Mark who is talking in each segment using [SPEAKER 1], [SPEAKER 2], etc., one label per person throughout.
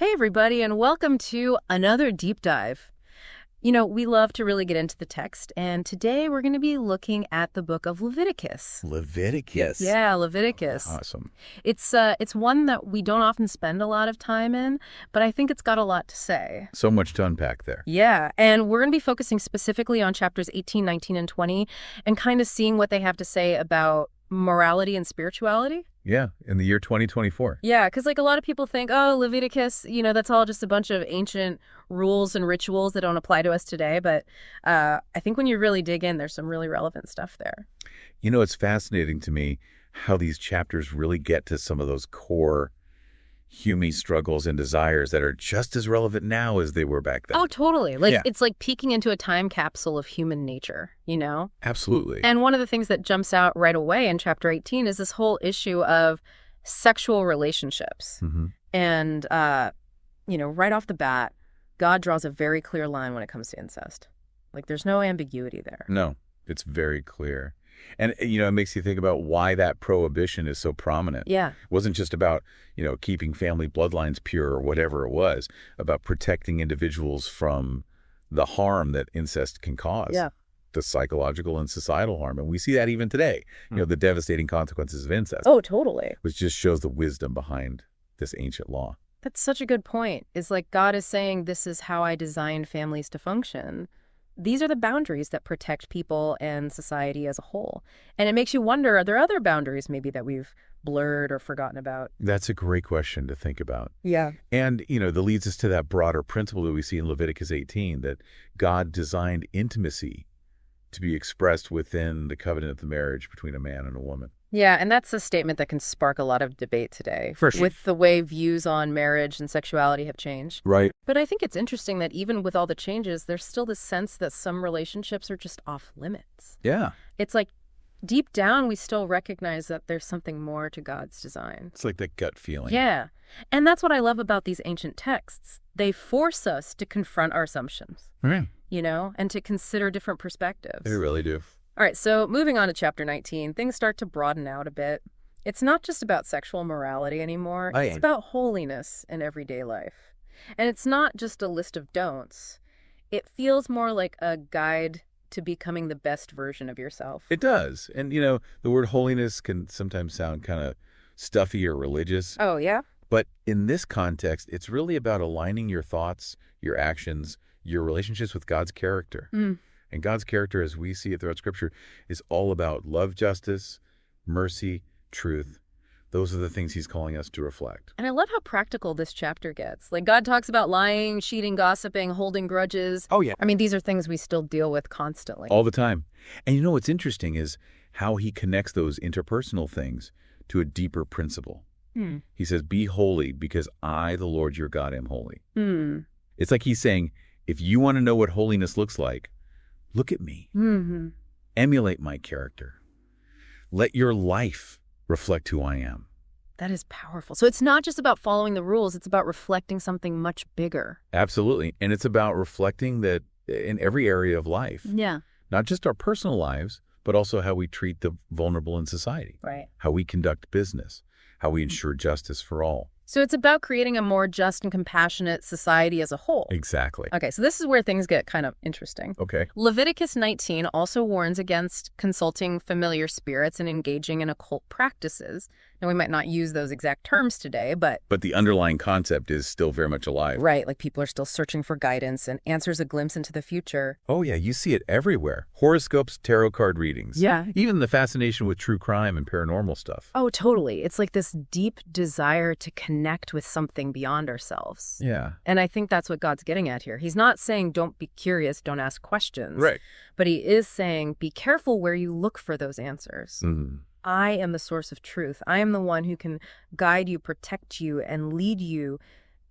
[SPEAKER 1] Hey, everybody, and welcome to another deep dive. We love to really get into the text, and today we're going to be looking at the book of Leviticus.
[SPEAKER 2] Leviticus.
[SPEAKER 1] Yeah, Leviticus.
[SPEAKER 2] Awesome.
[SPEAKER 1] It's one that we don't often spend a lot of time in, but I think it's got a lot to say.
[SPEAKER 2] So much to unpack there.
[SPEAKER 1] Yeah, and we're going to be focusing specifically on chapters 18, 19, and 20, and kind of seeing what they have to say about morality and spirituality.
[SPEAKER 2] Yeah, in the year 2024.
[SPEAKER 1] Yeah, because a lot of people think, oh, Leviticus, that's all just a bunch of ancient rules and rituals that don't apply to us today. But I think when you really dig in, there's some really relevant stuff there.
[SPEAKER 2] It's fascinating to me how these chapters really get to some of those core human struggles and desires that are just as relevant now as they were back then.
[SPEAKER 1] Oh, totally.
[SPEAKER 2] Yeah.
[SPEAKER 1] It's like peeking into a time capsule of human nature,
[SPEAKER 2] Absolutely.
[SPEAKER 1] And one of the things that jumps out right away in chapter 18 is this whole issue of sexual relationships.
[SPEAKER 2] Mm-hmm.
[SPEAKER 1] And, right off the bat, God draws a very clear line when it comes to incest. There's no ambiguity there.
[SPEAKER 2] No, it's very clear. And, it makes you think about why that prohibition is so prominent.
[SPEAKER 1] Yeah.
[SPEAKER 2] It wasn't just about, keeping family bloodlines pure or whatever it was, about protecting individuals from the harm that incest can cause.
[SPEAKER 1] Yeah.
[SPEAKER 2] The psychological and societal harm. And we see that even today, the devastating consequences of incest.
[SPEAKER 1] Oh, totally.
[SPEAKER 2] Which just shows the wisdom behind this ancient law.
[SPEAKER 1] That's such a good point. It's like God is saying, this is how I designed families to function. These are the boundaries that protect people and society as a whole. And it makes you wonder, are there other boundaries maybe that we've blurred or forgotten about?
[SPEAKER 2] That's a great question to think about.
[SPEAKER 1] Yeah.
[SPEAKER 2] And, that leads us to that broader principle that we see in Leviticus 18, that God designed intimacy to be expressed within the covenant of the marriage between a man and a woman.
[SPEAKER 1] Yeah, and that's a statement that can spark a lot of debate today.
[SPEAKER 2] For sure.
[SPEAKER 1] With the way views on marriage and sexuality have changed.
[SPEAKER 2] Right.
[SPEAKER 1] But I think it's interesting that even with all the changes, there's still this sense that some relationships are just off limits.
[SPEAKER 2] Yeah.
[SPEAKER 1] It's like deep down, we still recognize that there's something more to God's design.
[SPEAKER 2] It's like that gut feeling.
[SPEAKER 1] Yeah. And that's what I love about these ancient texts. They force us to confront our assumptions,
[SPEAKER 2] Right.
[SPEAKER 1] and to consider different perspectives.
[SPEAKER 2] They really do.
[SPEAKER 1] All right, so moving on to chapter 19, things start to broaden out a bit. It's not just about sexual morality anymore. It's about holiness in everyday life. And it's not just a list of don'ts. It feels more like a guide to becoming the best version of yourself.
[SPEAKER 2] It does. And, the word holiness can sometimes sound kind of stuffy or religious.
[SPEAKER 1] Oh, yeah?
[SPEAKER 2] But in this context, it's really about aligning your thoughts, your actions, your relationships with God's character. And God's character, as we see it throughout Scripture, is all about love, justice, mercy, truth. Those are the things he's calling us to reflect.
[SPEAKER 1] And I love how practical this chapter gets. God talks about lying, cheating, gossiping, holding grudges.
[SPEAKER 2] Oh, yeah.
[SPEAKER 1] I mean, these are things we still deal with constantly.
[SPEAKER 2] All the time. And what's interesting is how he connects those interpersonal things to a deeper principle. He says, be holy because I, the Lord your God, am holy. It's like he's saying, if you want to know what holiness looks like, look at me.
[SPEAKER 1] Mm-hmm.
[SPEAKER 2] Emulate my character. Let your life reflect who I am.
[SPEAKER 1] That is powerful. So it's not just about following the rules. It's about reflecting something much bigger.
[SPEAKER 2] Absolutely. And it's about reflecting that in every area of life.
[SPEAKER 1] Yeah.
[SPEAKER 2] Not just our personal lives, but also how we treat the vulnerable in society.
[SPEAKER 1] Right.
[SPEAKER 2] How we conduct business. How we ensure justice for all.
[SPEAKER 1] So it's about creating a more just and compassionate society as a whole.
[SPEAKER 2] Exactly.
[SPEAKER 1] Okay, so this is where things get kind of interesting.
[SPEAKER 2] Okay.
[SPEAKER 1] Leviticus 19 also warns against consulting familiar spirits and engaging in occult practices. Now, we might not use those exact terms today, but
[SPEAKER 2] the underlying concept is still very much alive.
[SPEAKER 1] Right, people are still searching for guidance and answers a glimpse into the future.
[SPEAKER 2] Oh, yeah, you see it everywhere. Horoscopes, tarot card readings.
[SPEAKER 1] Yeah.
[SPEAKER 2] Even the fascination with true crime and paranormal stuff.
[SPEAKER 1] Oh, totally. It's like this deep desire to connect with something beyond ourselves.
[SPEAKER 2] Yeah.
[SPEAKER 1] And I think that's what God's getting at here. He's not saying don't be curious, don't ask questions.
[SPEAKER 2] Right.
[SPEAKER 1] But he is saying be careful where you look for those answers.
[SPEAKER 2] Mm-hmm.
[SPEAKER 1] I am the source of truth. I am the one who can guide you, protect you, and lead you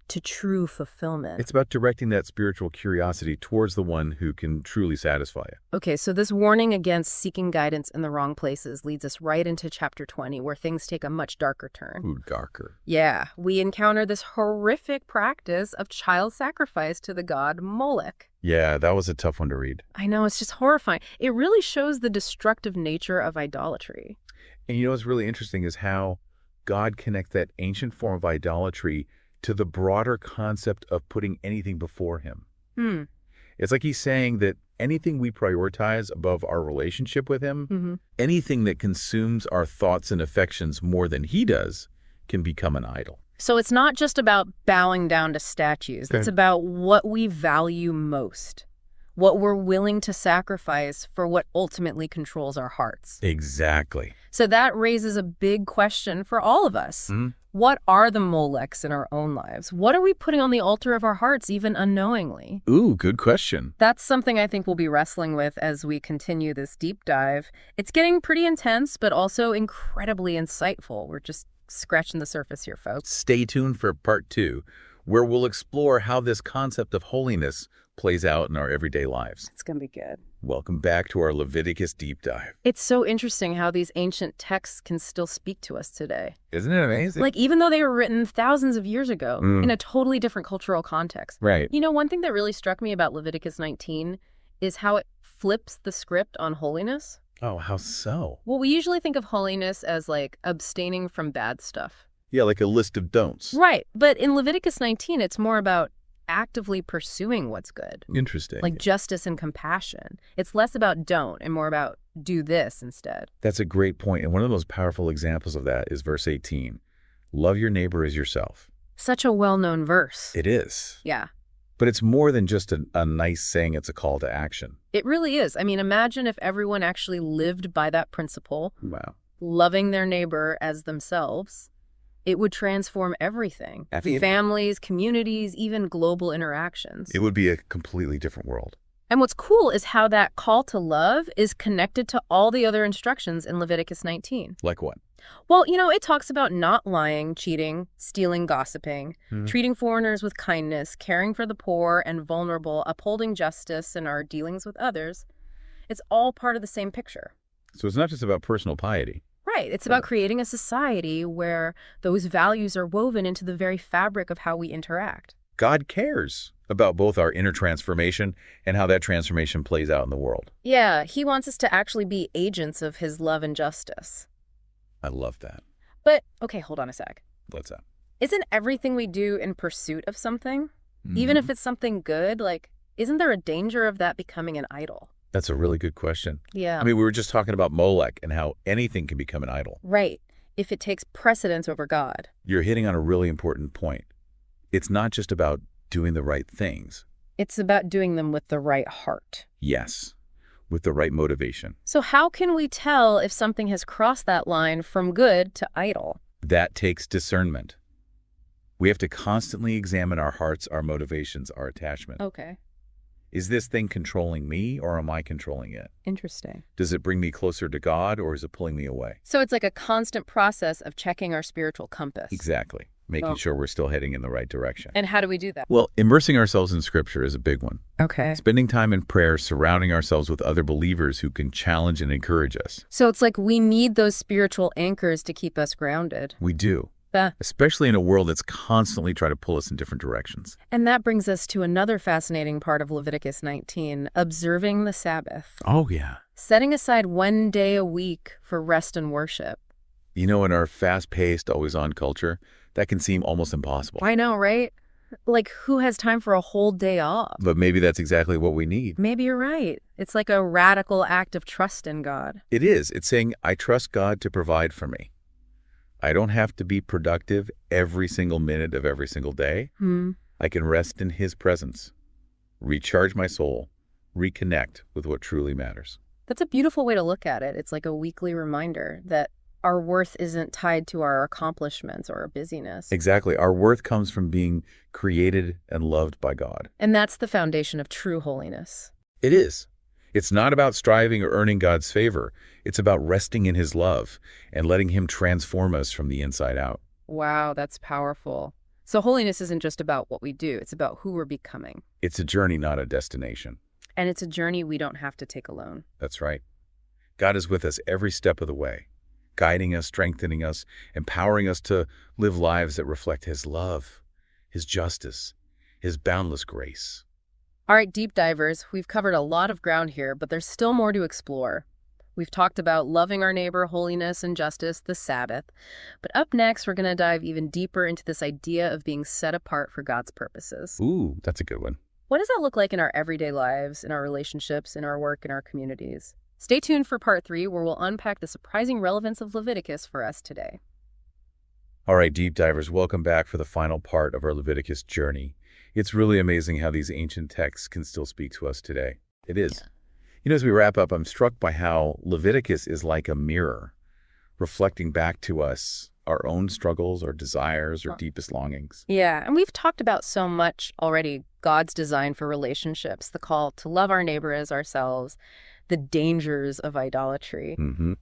[SPEAKER 1] to true fulfillment.
[SPEAKER 2] It's about directing that spiritual curiosity towards the one who can truly satisfy you.
[SPEAKER 1] Okay, so this warning against seeking guidance in the wrong places leads us right into chapter 20, where things take a much darker turn.
[SPEAKER 2] Ooh, darker.
[SPEAKER 1] Yeah, we encounter this horrific practice of child sacrifice to the god Moloch.
[SPEAKER 2] Yeah, that was a tough one to read.
[SPEAKER 1] I know, it's just horrifying. It really shows the destructive nature of idolatry.
[SPEAKER 2] And what's really interesting is how God connects that ancient form of idolatry to the broader concept of putting anything before him.
[SPEAKER 1] Hmm.
[SPEAKER 2] It's like he's saying that anything we prioritize above our relationship with him, anything that consumes our thoughts and affections more than he does, can become an idol.
[SPEAKER 1] So it's not just about bowing down to statues. It's about what we value most, what we're willing to sacrifice for what ultimately controls our hearts.
[SPEAKER 2] Exactly.
[SPEAKER 1] So that raises a big question for all of us. What are the Molechs in our own lives? What are we putting on the altar of our hearts, even unknowingly?
[SPEAKER 2] Ooh, good question.
[SPEAKER 1] That's something I think we'll be wrestling with as we continue this deep dive. It's getting pretty intense, but also incredibly insightful. We're just scratching the surface here, folks.
[SPEAKER 2] Stay tuned for part 2, where we'll explore how this concept of holiness plays out in our everyday lives.
[SPEAKER 1] It's going to be good.
[SPEAKER 2] Welcome back to our Leviticus deep dive.
[SPEAKER 1] It's so interesting how these ancient texts can still speak to us today.
[SPEAKER 2] Isn't it amazing?
[SPEAKER 1] Like, even though they were written thousands of years ago in a totally different cultural context.
[SPEAKER 2] Right.
[SPEAKER 1] You know, one thing that really struck me about Leviticus 19 is how it flips the script on holiness.
[SPEAKER 2] Oh, how so?
[SPEAKER 1] Well, we usually think of holiness as like abstaining from bad stuff.
[SPEAKER 2] Yeah, like a list of don'ts.
[SPEAKER 1] Right. But in Leviticus 19, it's more about actively pursuing what's good.
[SPEAKER 2] Interesting.
[SPEAKER 1] Like justice and compassion. It's less about don't and more about do this instead.
[SPEAKER 2] That's a great point. And one of the most powerful examples of that is verse 18. Love your neighbor as yourself.
[SPEAKER 1] Such a well-known verse.
[SPEAKER 2] It is.
[SPEAKER 1] Yeah.
[SPEAKER 2] But it's more than just a nice saying. It's a call to action.
[SPEAKER 1] It really is. I mean, imagine if everyone actually lived by that principle.
[SPEAKER 2] Wow.
[SPEAKER 1] Loving their neighbor as themselves. It would transform everything. Families, communities, even global interactions.
[SPEAKER 2] It would be a completely different world.
[SPEAKER 1] And what's cool is how that call to love is connected to all the other instructions in Leviticus 19.
[SPEAKER 2] Like what?
[SPEAKER 1] Well, you know, it talks about not lying, cheating, stealing, gossiping, treating foreigners with kindness, caring for the poor and vulnerable, upholding justice in our dealings with others. It's all part of the same picture.
[SPEAKER 2] So it's not just about personal piety.
[SPEAKER 1] Right. It's about creating a society where those values are woven into the very fabric of how we interact.
[SPEAKER 2] God cares about both our inner transformation and how that transformation plays out in the world.
[SPEAKER 1] Yeah, he wants us to actually be agents of his love and justice.
[SPEAKER 2] I love that.
[SPEAKER 1] But, okay, hold on a sec.
[SPEAKER 2] What's that?
[SPEAKER 1] Isn't everything we do in pursuit of something, even if it's something good, like, isn't there a danger of that becoming an idol?
[SPEAKER 2] That's a really good question.
[SPEAKER 1] Yeah.
[SPEAKER 2] I mean, we were just talking about Molech and how anything can become an idol.
[SPEAKER 1] Right. If it takes precedence over God.
[SPEAKER 2] You're hitting on a really important point. It's not just about doing the right things.
[SPEAKER 1] It's about doing them with the right heart.
[SPEAKER 2] Yes, with the right motivation.
[SPEAKER 1] So how can we tell if something has crossed that line from good to idol?
[SPEAKER 2] That takes discernment. We have to constantly examine our hearts, our motivations, our attachment.
[SPEAKER 1] Okay.
[SPEAKER 2] Is this thing controlling me or am I controlling it?
[SPEAKER 1] Interesting.
[SPEAKER 2] Does it bring me closer to God or is it pulling me away?
[SPEAKER 1] So it's like a constant process of checking our spiritual compass.
[SPEAKER 2] Exactly. Making sure we're still heading in the right direction.
[SPEAKER 1] And how do we do that?
[SPEAKER 2] Well, immersing ourselves in Scripture is a big one.
[SPEAKER 1] Okay.
[SPEAKER 2] Spending time in prayer, surrounding ourselves with other believers who can challenge and encourage us.
[SPEAKER 1] So it's like we need those spiritual anchors to keep us grounded.
[SPEAKER 2] We do. Especially in a world that's constantly trying to pull us in different directions.
[SPEAKER 1] And that brings us to another fascinating part of Leviticus 19, observing the Sabbath.
[SPEAKER 2] Oh, yeah.
[SPEAKER 1] Setting aside 1 day a week for rest and worship.
[SPEAKER 2] You know, in our fast-paced, always-on culture, that can seem almost impossible.
[SPEAKER 1] I know, right? Like, who has time for a whole day off?
[SPEAKER 2] But maybe that's exactly what we need.
[SPEAKER 1] Maybe you're right. It's like a radical act of trust in God.
[SPEAKER 2] It is. It's saying, I trust God to provide for me. I don't have to be productive every single minute of every single day. I can rest in His presence, recharge my soul, reconnect with what truly matters.
[SPEAKER 1] That's a beautiful way to look at it. It's like a weekly reminder that our worth isn't tied to our accomplishments or our busyness.
[SPEAKER 2] Exactly. Our worth comes from being created and loved by God.
[SPEAKER 1] And that's the foundation of true holiness.
[SPEAKER 2] It is. It's not about striving or earning God's favor. It's about resting in His love and letting Him transform us from the inside out.
[SPEAKER 1] Wow, that's powerful. So holiness isn't just about what we do. It's about who we're becoming.
[SPEAKER 2] It's a journey, not a destination.
[SPEAKER 1] And it's a journey we don't have to take alone.
[SPEAKER 2] That's right. God is with us every step of the way, guiding us, strengthening us, empowering us to live lives that reflect His love, His justice, His boundless grace. All
[SPEAKER 1] right, deep divers, we've covered a lot of ground here, but there's still more to explore. We've talked about loving our neighbor, holiness and justice, the Sabbath. But up next, we're going to dive even deeper into this idea of being set apart for God's purposes.
[SPEAKER 2] Ooh, that's a good one.
[SPEAKER 1] What does that look like in our everyday lives, in our relationships, in our work, in our communities? Stay tuned for part 3, where we'll unpack the surprising relevance of Leviticus for us today.
[SPEAKER 2] All right, deep divers, welcome back for the final part of our Leviticus journey. It's really amazing how these ancient texts can still speak to us today. It is.
[SPEAKER 1] Yeah.
[SPEAKER 2] You know, as we wrap up, I'm struck by how Leviticus is like a mirror, reflecting back to us our own struggles, our desires, our deepest longings.
[SPEAKER 1] Yeah, and we've talked about so much already, God's design for relationships, the call to love our neighbor as ourselves, the dangers of idolatry.
[SPEAKER 2] Mm-hmm.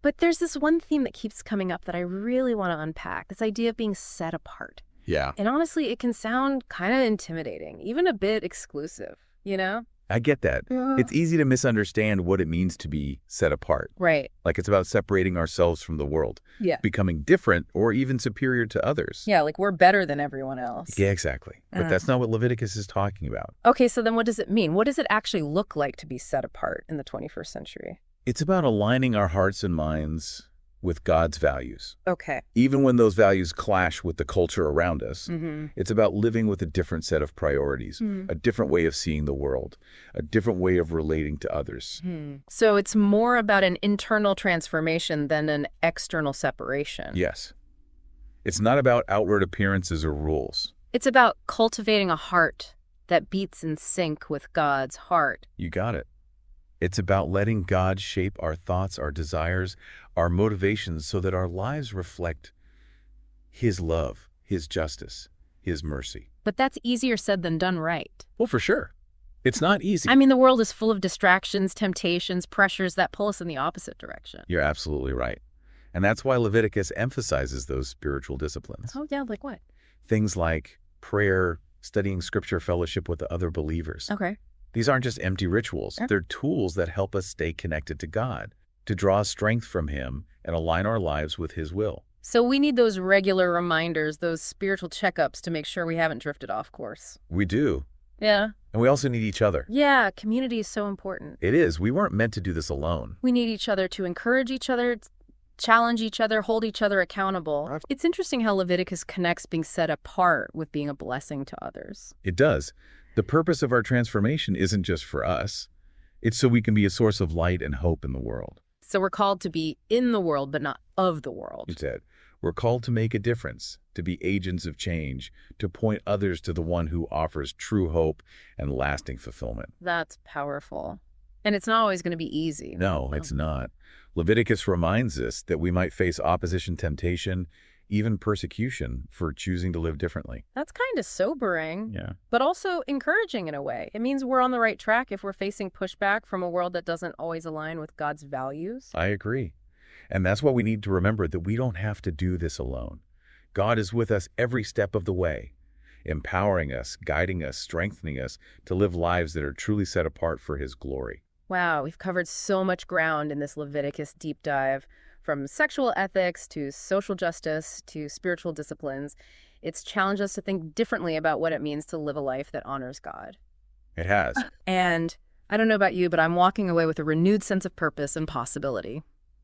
[SPEAKER 1] But there's this one theme that keeps coming up that I really want to unpack, this idea of being set apart.
[SPEAKER 2] Yeah.
[SPEAKER 1] And honestly, it can sound kind of intimidating, even a bit exclusive, you know?
[SPEAKER 2] I get that.
[SPEAKER 1] Yeah.
[SPEAKER 2] It's easy to misunderstand what it means to be set apart.
[SPEAKER 1] Right.
[SPEAKER 2] Like it's about separating ourselves from the world.
[SPEAKER 1] Yeah.
[SPEAKER 2] Becoming different or even superior to others.
[SPEAKER 1] Yeah, like we're better than everyone else.
[SPEAKER 2] Yeah, exactly. But that's not what Leviticus is talking about.
[SPEAKER 1] Okay, so then what does it mean? What does it actually look like to be set apart in the 21st century?
[SPEAKER 2] It's about aligning our hearts and minds with God's values.
[SPEAKER 1] Okay.
[SPEAKER 2] Even when those values clash with the culture around us, it's about living with a different set of priorities, a different way of seeing the world, a different way of relating to others.
[SPEAKER 1] So it's more about an internal transformation than an external separation.
[SPEAKER 2] Yes. It's not about outward appearances or rules.
[SPEAKER 1] It's about cultivating a heart that beats in sync with God's heart.
[SPEAKER 2] You got it. It's about letting God shape our thoughts, our desires, our motivations so that our lives reflect His love, His justice, His mercy.
[SPEAKER 1] But that's easier said than done, right?
[SPEAKER 2] Well, for sure. It's not easy.
[SPEAKER 1] I mean, the world is full of distractions, temptations, pressures that pull us in the opposite direction.
[SPEAKER 2] You're absolutely right. And that's why Leviticus emphasizes those spiritual disciplines.
[SPEAKER 1] Oh, yeah, like what?
[SPEAKER 2] Things like prayer, studying scripture, fellowship with the other believers.
[SPEAKER 1] Okay.
[SPEAKER 2] These aren't just empty rituals. They're tools that help us stay connected to God, to draw strength from Him and align our lives with His will.
[SPEAKER 1] So we need those regular reminders, those spiritual checkups to make sure we haven't drifted off course.
[SPEAKER 2] We do.
[SPEAKER 1] Yeah.
[SPEAKER 2] And we also need each other.
[SPEAKER 1] Yeah, community is so important.
[SPEAKER 2] It is. We weren't meant to do this alone.
[SPEAKER 1] We need each other to encourage each other, challenge each other, hold each other accountable. It's interesting how Leviticus connects being set apart with being a blessing to others.
[SPEAKER 2] It does. The purpose of our transformation isn't just for us. It's so we can be a source of light and hope in the world.
[SPEAKER 1] So we're called to be in the world, but not of the world.
[SPEAKER 2] You said, we're called to make a difference, to be agents of change, to point others to the one who offers true hope and lasting fulfillment.
[SPEAKER 1] That's powerful. And it's not always going to be easy.
[SPEAKER 2] No, it's not. Leviticus reminds us that we might face opposition, temptation, even persecution for choosing to live differently.
[SPEAKER 1] That's kind of sobering,
[SPEAKER 2] Yeah.
[SPEAKER 1] but also encouraging in a way. It means we're on the right track if we're facing pushback from a world that doesn't always align with God's values.
[SPEAKER 2] I agree. And that's why we need to remember that we don't have to do this alone. God is with us every step of the way, empowering us, guiding us, strengthening us to live lives that are truly set apart for His glory.
[SPEAKER 1] Wow, we've covered so much ground in this Leviticus deep dive, from sexual ethics to social justice to spiritual disciplines. It's challenged us to think differently about what it means to live a life that honors God.
[SPEAKER 2] It has.
[SPEAKER 1] And I don't know about you, but I'm walking away with a renewed sense of purpose and possibility.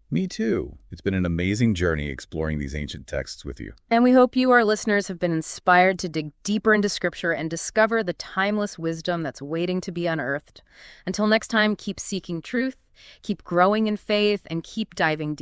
[SPEAKER 2] Me too. It's been an amazing journey exploring these ancient texts with you.
[SPEAKER 1] And we hope you, our listeners, have been inspired to dig deeper into Scripture and discover the timeless wisdom that's waiting to be unearthed. Until next time, keep seeking truth, keep growing in faith, and keep diving deep.